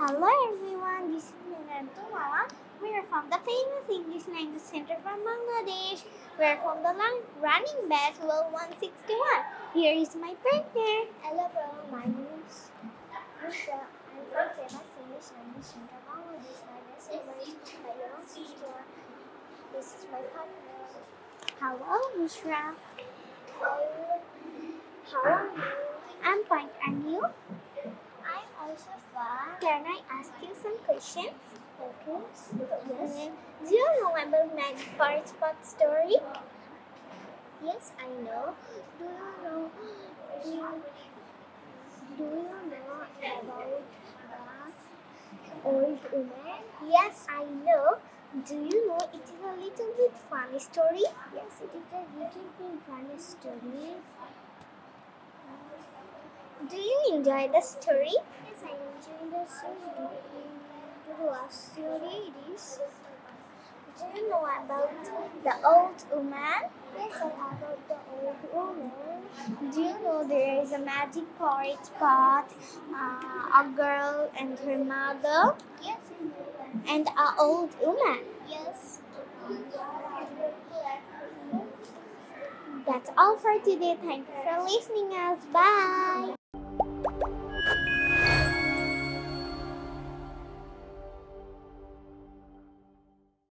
Hello everyone, this is Nirantu Mama. We are from the famous English Language Center from Bangladesh. We are from the running batch level 161. Here is my partner. Hello everyone, my name is Nisha. I'm from famous English Language Center Bangladesh. My name is my young sister. This is my partner. Hello Mishra. How are you? I'm fine, and you? I'm also fine. Can I ask you some questions? Okay. Yes. Do you know about Magic Forest Spot story? Yes, I know. Do you know about the old woman? Yes, I know. Do you know it is a little bit funny story? Yes, it is a little bit funny story. Do you enjoy the story? Yes, I enjoy the story. Do you watch series? Do you know about the old woman? Yes, I know about the old woman. Do you know there is a magic forest spot, a girl and her mother, Yes, I know that. and an old woman? Yes. That's all for today. Thank you for listening us. Bye.